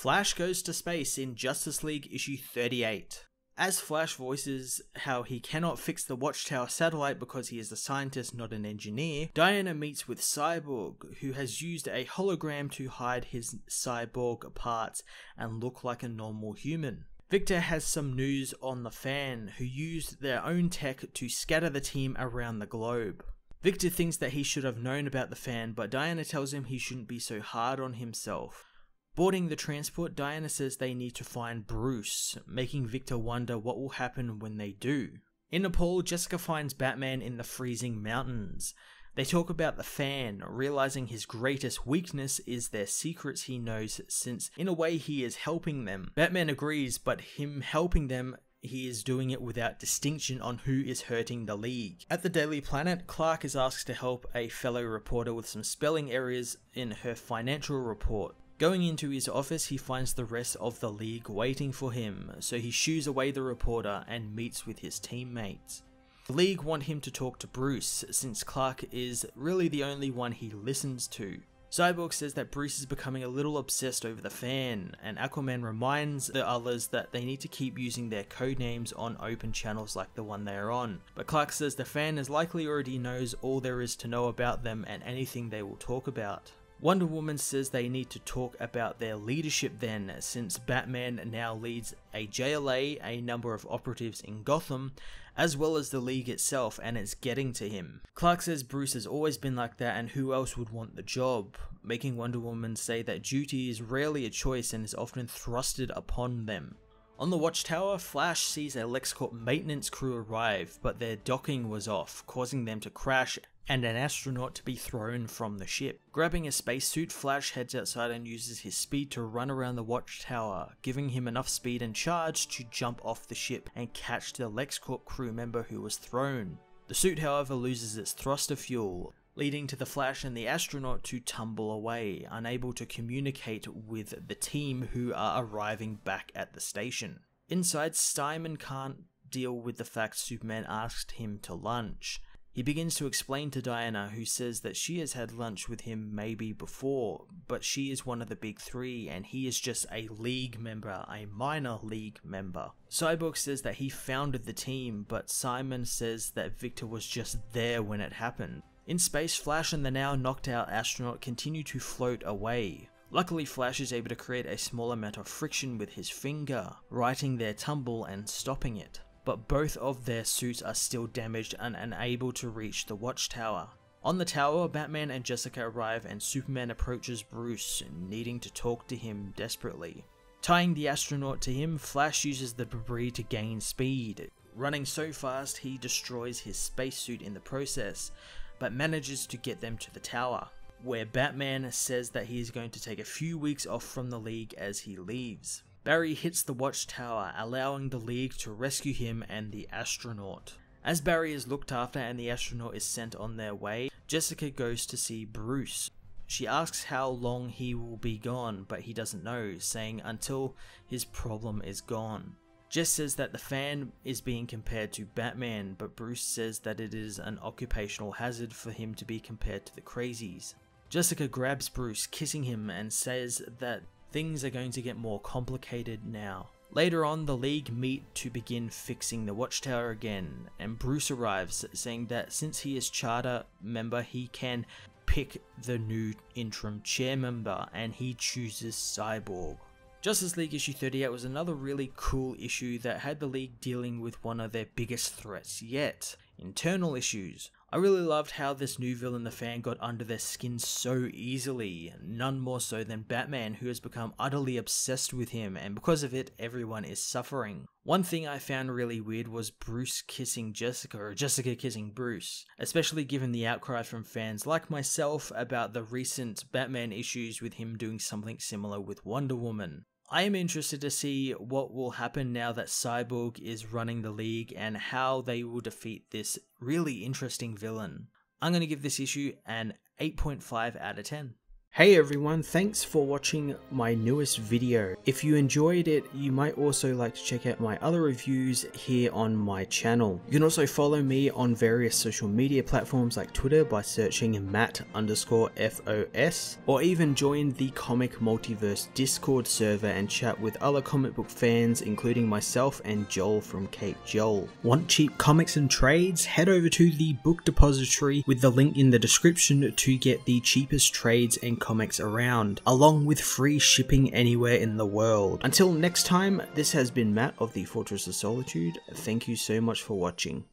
Flash goes to space in Justice League issue 38. As Flash voices how he cannot fix the Watchtower satellite because he is a scientist, not an engineer, Diana meets with Cyborg, who has used a hologram to hide his cyborg parts and look like a normal human. Victor has some news on the Fan, who used their own tech to scatter the team around the globe. Victor thinks that he should have known about the Fan, but Diana tells him he shouldn't be so hard on himself. Boarding the transport, Diana says they need to find Bruce, making Victor wonder what will happen when they do. In Nepal, Jessica finds Batman in the freezing mountains. They talk about the Fan, realizing his greatest weakness is their secrets he knows, since in a way he is helping them. Batman agrees, but him helping them, he is doing it without distinction on who is hurting the League. At the Daily Planet, Clark is asked to help a fellow reporter with some spelling errors in her financial report. Going into his office, he finds the rest of the League waiting for him, so he shoos away the reporter and meets with his teammates. The League want him to talk to Bruce, since Clark is really the only one he listens to. Cyborg says that Bruce is becoming a little obsessed over the Fan, and Aquaman reminds the others that they need to keep using their codenames on open channels like the one they are on. But Clark says the Fan is likely already knows all there is to know about them and anything they will talk about. Wonder Woman says they need to talk about their leadership then, since Batman now leads a JLA, a number of operatives in Gotham, as well as the League itself, and it's getting to him. Clark says Bruce has always been like that and who else would want the job, making Wonder Woman say that duty is rarely a choice and is often thrusted upon them. On the Watchtower, Flash sees a LexCorp maintenance crew arrive, but their docking was off, causing them to crash and an astronaut to be thrown from the ship. Grabbing a spacesuit, Flash heads outside and uses his speed to run around the Watchtower, giving him enough speed and charge to jump off the ship and catch the LexCorp crew member who was thrown. The suit, however, loses its thruster fuel, leading to the Flash and the astronaut to tumble away, unable to communicate with the team who are arriving back at the station. Inside, Steinman can't deal with the fact Superman asked him to lunch. He begins to explain to Diana, who says that she has had lunch with him maybe before, but she is one of the big three and he is just a League member, a minor League member. Cyborg says that he founded the team, but Simon says that Victor was just there when it happened. In space, Flash and the now knocked out astronaut continue to float away. Luckily, Flash is able to create a small amount of friction with his finger, righting their tumble and stopping it. But both of their suits are still damaged and unable to reach the Watchtower. On the tower, Batman and Jessica arrive and Superman approaches Bruce, needing to talk to him desperately. Tying the astronaut to him, Flash uses the debris to gain speed. Running so fast, he destroys his spacesuit in the process, but manages to get them to the tower, where Batman says that he is going to take a few weeks off from the League as he leaves. Barry hits the Watchtower, allowing the League to rescue him and the astronaut. As Barry is looked after and the astronaut is sent on their way, Jessica goes to see Bruce. She asks how long he will be gone, but he doesn't know, saying until his problem is gone. Jess says that the Fan is being compared to Batman, but Bruce says that it is an occupational hazard for him to be compared to the Crazies. Jessica grabs Bruce, kissing him, and says that things are going to get more complicated now. Later on, the League meet to begin fixing the Watchtower again, and Bruce arrives, saying that since he is charter member, he can pick the new interim chair member, and he chooses Cyborg. Justice League issue 38 was another really cool issue that had the League dealing with one of their biggest threats yet, internal issues. I really loved how this new villain, the Fan, got under their skin so easily, none more so than Batman, who has become utterly obsessed with him, and because of it, everyone is suffering. One thing I found really weird was Bruce kissing Jessica, or Jessica kissing Bruce, especially given the outcry from fans like myself about the recent Batman issues with him doing something similar with Wonder Woman. I am interested to see what will happen now that Cyborg is running the League and how they will defeat this really interesting villain. I'm going to give this issue an 8.5 out of 10. Hey everyone, thanks for watching my newest video. If you enjoyed it, you might also like to check out my other reviews here on my channel. You can also follow me on various social media platforms like Twitter by searching Matt_FOS, or even join the Comic Multiverse Discord server and chat with other comic book fans, including myself and Joel from Cape Joel. Want cheap comics and trades? Head over to the Book Depository with the link in the description to get the cheapest trades and comics around, along with free shipping anywhere in the world. Until next time, this has been Matt of the Fortress of Solitude. Thank you so much for watching.